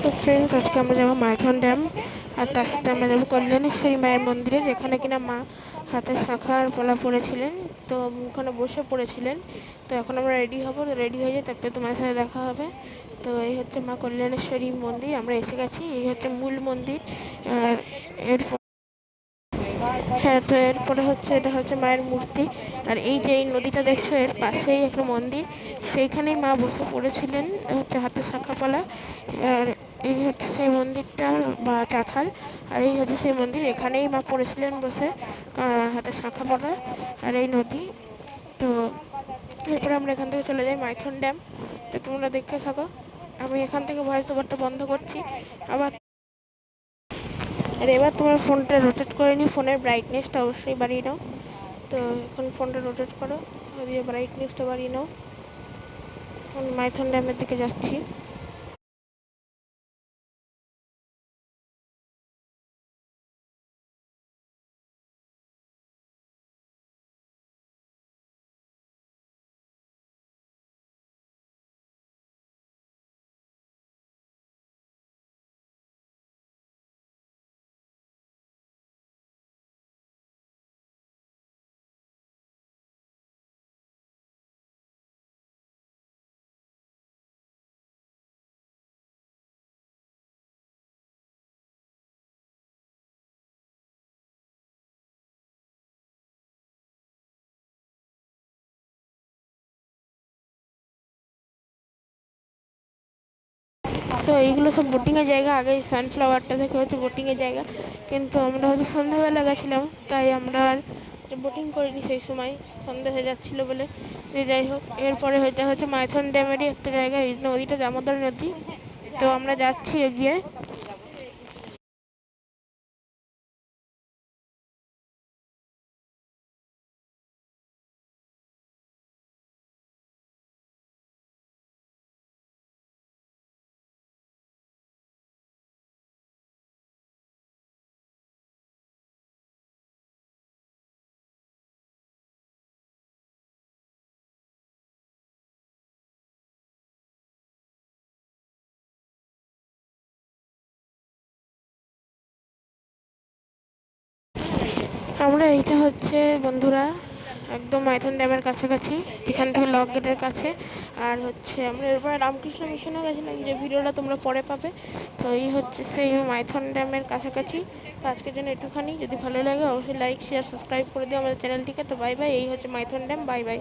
তো ফ্রেন্ডস, আজকে আমরা যাবো মাইথন ড্যাম, আর তার সাথে আমরা যাবো কল্যাণেশ্বরী মায়ের মন্দিরে, যেখানে কিনা মা হাতের শাখার পলা পড়েছিলেন। তো ওখানে বসে পড়েছিলেন। তো এখন আমরা রেডি হবো, তো রেডি হয়ে যাই, তারপরে তোমার সাথে দেখা হবে। তো এই হচ্ছে মা কল্যাণেশ্বরী মন্দির, আমরা এসে গেছি, এই হচ্ছে মূল মন্দির। আর এরপর হ্যাঁ, তো এরপরে হচ্ছে এটা হচ্ছে মায়ের মূর্তি। আর এই যে এই নদীটা দেখছো, এর পাশেই একটা মন্দির, সেইখানেই মা বসে পড়েছিলেন হচ্ছে হাতে শাঁখাপালা। আর এই হচ্ছে সেই মন্দিরটা বা চাথাল। আর এই হচ্ছে সেই মন্দির, এখানেই মা পড়েছিলেন বসে হাতে শাঁখাপালা। আর এই নদী। তো এরপরে আমরা এখান থেকে চলে যাই মাইথন ড্যাম। তো তোমরা দেখতে থাকো, আমি এখান থেকে ভয়েস ওভারটা বন্ধ করছি আবার। আর এবার তোমার ফোনটা রোটেট করে নিই, ফোনের ব্রাইটনেসটা অবশ্যই বাড়িয়ে নাও। তো এখন ফোনটা রোটেট করো, দিয়ে ব্রাইটনেসটা বাড়িয়ে নাও। এখন মাইথন ড্যামের দিকে যাচ্ছি। তো এইগুলো সব বোটিংয়ের জায়গা, আগে সানফ্লাওয়ারটা থেকে হচ্ছে বোটিংয়ের জায়গা, কিন্তু আমরা হচ্ছে সন্ধ্যাবেলা গেছিলাম, তাই আমরা আর বোটিং করিনি সেই সময়, সন্ধ্যা হয়ে যাচ্ছিলো বলে। যে যাই হোক, এরপরে হয়তো হচ্ছে মাইথন ড্যামেরই একটা জায়গা, এই নদীটা দামোদর নদী। তো আমরা যাচ্ছি এগিয়ে। আমরা এইটা হচ্ছে বন্ধুরা একদম মাইথন ড্যামের কাছাকাছি, এখান থেকে লক গেটের কাছে। আর হচ্ছে আমরা এরপরে রামকৃষ্ণ মিশনেও গেছিলাম, যে ভিডিওটা তোমরা পরে পাবে। তো এই হচ্ছে সেই মাইথন ড্যামের কাছাকাছি। তো আজকের জন্য একটুখানি, যদি ভালো লাগে অবশ্যই লাইক শেয়ার সাবস্ক্রাইব করে দিও আমাদের চ্যানেলটিকে। তো বাই বাই, এই হচ্ছে মাইথন ড্যাম, বাই বাই।